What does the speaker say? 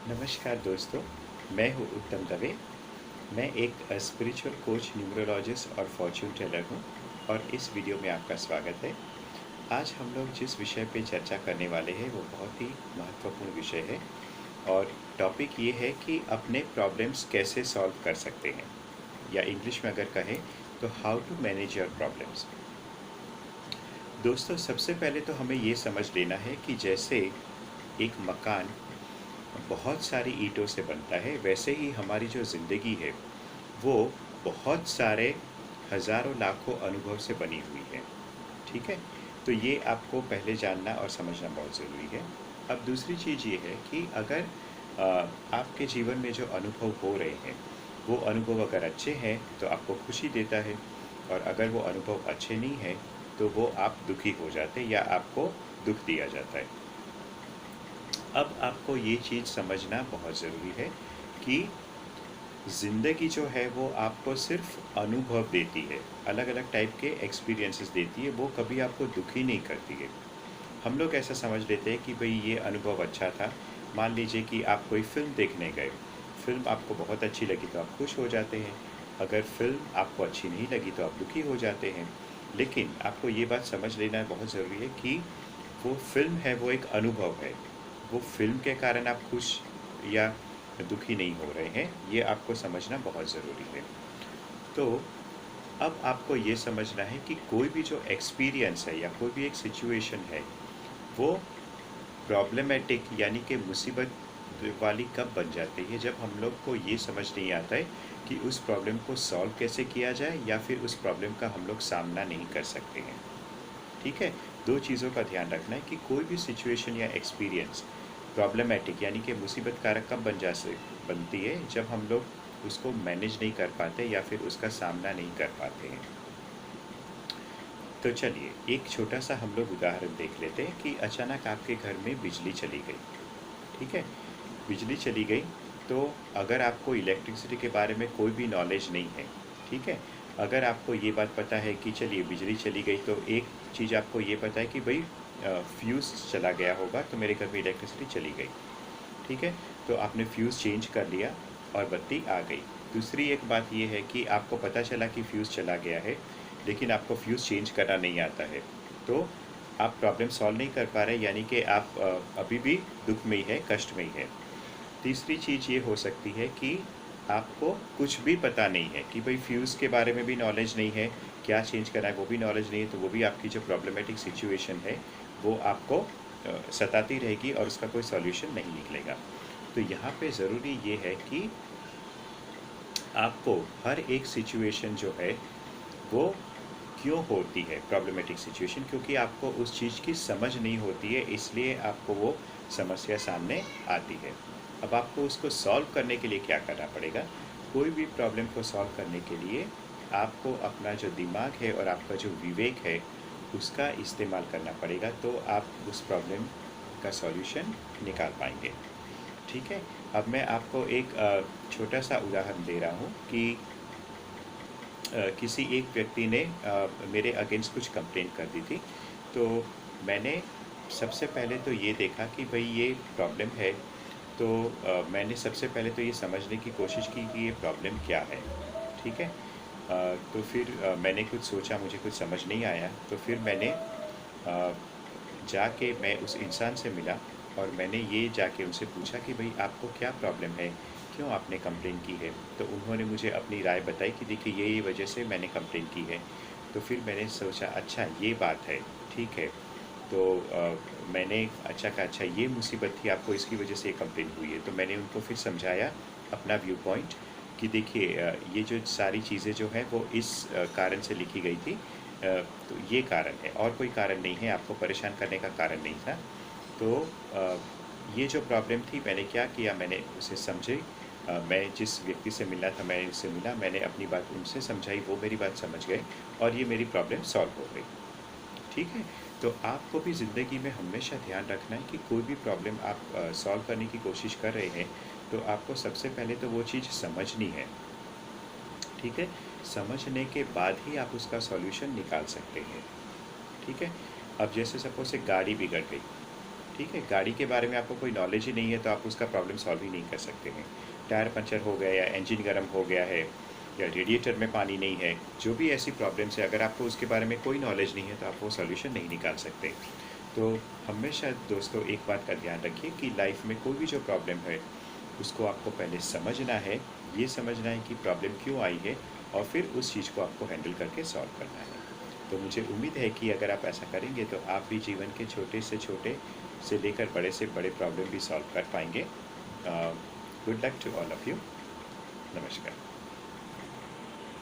नमस्कार दोस्तों, मैं हूँ उत्तम दवे। मैं एक स्पिरिचुअल कोच, न्यूमरोलॉजिस्ट और फॉर्च्यून टेलर हूँ और इस वीडियो में आपका स्वागत है। आज हम लोग जिस विषय पे चर्चा करने वाले हैं वो बहुत ही महत्वपूर्ण विषय है और टॉपिक ये है कि अपने प्रॉब्लम्स कैसे सॉल्व कर सकते हैं, या इंग्लिश में अगर कहें तो how to manage your problems. दोस्तों, सबसे पहले तो हमें ये समझ लेना है कि जैसे एक मकान बहुत सारी ईंटों से बनता है, वैसे ही हमारी जो ज़िंदगी है वो बहुत सारे हज़ारों लाखों अनुभव से बनी हुई है। ठीक है, तो ये आपको पहले जानना और समझना बहुत ज़रूरी है। अब दूसरी चीज़ ये है कि अगर आपके जीवन में जो अनुभव हो रहे हैं वो अनुभव अगर अच्छे हैं तो आपको खुशी देता है, और अगर वो अनुभव अच्छे नहीं हैं तो वो आप दुखी हो जाते हैं या आपको दुख दिया जाता है। अब आपको ये चीज़ समझना बहुत ज़रूरी है कि ज़िंदगी जो है वो आपको सिर्फ अनुभव देती है, अलग अलग टाइप के एक्सपीरियंसेस देती है, वो कभी आपको दुखी नहीं करती है। हम लोग ऐसा समझ लेते हैं कि भाई ये अनुभव अच्छा था। मान लीजिए कि आप कोई फ़िल्म देखने गए, फ़िल्म आपको बहुत अच्छी लगी तो आप खुश हो जाते हैं, अगर फ़िल्म आपको अच्छी नहीं लगी तो आप दुखी हो जाते हैं। लेकिन आपको ये बात समझ लेना बहुत ज़रूरी है कि वो फ़िल्म है, वो एक अनुभव है। वो फ़िल्म के कारण आप खुश या दुखी नहीं हो रहे हैं, ये आपको समझना बहुत ज़रूरी है। तो अब आपको ये समझना है कि कोई भी जो एक्सपीरियंस है या कोई भी एक सिचुएशन है वो प्रॉब्लमेटिक यानी कि मुसीबत वाली कब बन जाती है, जब हम लोग को ये समझ नहीं आता है कि उस प्रॉब्लम को सॉल्व कैसे किया जाए या फिर उस प्रॉब्लम का हम लोग सामना नहीं कर सकते हैं। ठीक है, दो चीज़ों का ध्यान रखना है कि कोई भी सिचुएशन या एक्सपीरियंस प्रॉब्लमेटिक यानी कि मुसीबत कारक कब बनती है, जब हम लोग उसको मैनेज नहीं कर पाते या फिर उसका सामना नहीं कर पाते हैं। तो चलिए एक छोटा सा हम लोग उदाहरण देख लेते हैं कि अचानक आपके घर में बिजली चली गई। ठीक है, बिजली चली गई तो अगर आपको इलेक्ट्रिसिटी के बारे में कोई भी नॉलेज नहीं है, ठीक है, अगर आपको ये बात पता है कि चलिए बिजली चली गई तो एक चीज़ आपको ये पता है कि भाई फ्यूज़ चला गया होगा तो मेरे घर में इलेक्ट्रिसिटी चली गई। ठीक है, तो आपने फ्यूज़ चेंज कर लिया और बत्ती आ गई। दूसरी एक बात ये है कि आपको पता चला कि फ्यूज़ चला गया है लेकिन आपको फ्यूज़ चेंज करना नहीं आता है, तो आप प्रॉब्लम सॉल्व नहीं कर पा रहे, यानी कि आप अभी भी दुख में ही है, कष्ट में ही है। तीसरी चीज़ ये हो सकती है कि आपको कुछ भी पता नहीं है कि भाई फ्यूज़ के बारे में भी नॉलेज नहीं है, क्या चेंज करना है वो भी नॉलेज नहीं है, तो वो भी आपकी जो प्रॉब्लमेटिक सिचुएशन है वो आपको सताती रहेगी और उसका कोई सॉल्यूशन नहीं निकलेगा। तो यहाँ पे ज़रूरी ये है कि आपको हर एक सिचुएशन जो है वो क्यों होती है प्रॉब्लमेटिक सिचुएशन, क्योंकि आपको उस चीज़ की समझ नहीं होती है, इसलिए आपको वो समस्या सामने आती है। अब आपको उसको सॉल्व करने के लिए क्या करना पड़ेगा? कोई भी प्रॉब्लम को सॉल्व करने के लिए आपको अपना जो दिमाग है और आपका जो विवेक है उसका इस्तेमाल करना पड़ेगा, तो आप उस प्रॉब्लम का सॉल्यूशन निकाल पाएंगे। ठीक है, अब मैं आपको एक छोटा सा उदाहरण दे रहा हूँ कि किसी एक व्यक्ति ने मेरे अगेंस्ट कुछ कंप्लेंट कर दी थी। तो मैंने सबसे पहले तो ये देखा कि भाई ये प्रॉब्लम है, तो मैंने सबसे पहले तो ये समझने की कोशिश की कि ये प्रॉब्लम क्या है। ठीक है, तो फिर मैंने कुछ सोचा, मुझे कुछ समझ नहीं आया, तो फिर मैंने जाके मैं उस इंसान से मिला और मैंने ये जाके उनसे पूछा कि भाई आपको क्या प्रॉब्लम है, क्यों आपने कंप्लेन की है। तो उन्होंने मुझे अपनी राय बताई कि देखिए ये वजह से मैंने कंप्लेन की है। तो फिर मैंने सोचा अच्छा ये बात है, ठीक है। तो मैंने अच्छा कहा अच्छा ये मुसीबत थी, आपको इसकी वजह से ये कंप्लेन हुई है। तो मैंने उनको फिर समझाया अपना व्यू पॉइंट कि देखिए ये जो सारी चीज़ें जो हैं वो इस कारण से लिखी गई थी, तो ये कारण है और कोई कारण नहीं है, आपको परेशान करने का कारण नहीं था। तो ये जो प्रॉब्लम थी मैंने क्या किया, मैंने उसे समझी। मैं जिस व्यक्ति से मिलना था मैं उससे मिला, मैंने अपनी बात उनसे समझाई, वो मेरी बात समझ गए और ये मेरी प्रॉब्लम सॉल्व हो गई। ठीक है, तो आपको भी ज़िंदगी में हमेशा ध्यान रखना है कि कोई भी प्रॉब्लम आप सॉल्व करने की कोशिश कर रहे हैं तो आपको सबसे पहले तो वो चीज़ समझनी है। ठीक है, समझने के बाद ही आप उसका सॉल्यूशन निकाल सकते हैं। ठीक है, अब जैसे सपोज एक गाड़ी बिगड़ गई, ठीक है, गाड़ी के बारे में आपको कोई नॉलेज ही नहीं है तो आप उसका प्रॉब्लम सॉल्व ही नहीं कर सकते हैं। टायर पंचर हो गया या इंजन गर्म हो गया है या रेडिएटर में पानी नहीं है, जो भी ऐसी प्रॉब्लम्स है, अगर आपको उसके बारे में कोई नॉलेज नहीं है तो आप वो सॉल्यूशन नहीं निकाल सकते। तो हमेशा दोस्तों एक बात का ध्यान रखिए कि लाइफ में कोई भी जो प्रॉब्लम है उसको आपको पहले समझना है, ये समझना है कि प्रॉब्लम क्यों आई है, और फिर उस चीज़ को आपको हैंडल करके सॉल्व करना है। तो मुझे उम्मीद है कि अगर आप ऐसा करेंगे तो आप भी जीवन के छोटे से लेकर बड़े से बड़े प्रॉब्लम भी सॉल्व कर पाएंगे। Good luck to all of you. नमस्कार।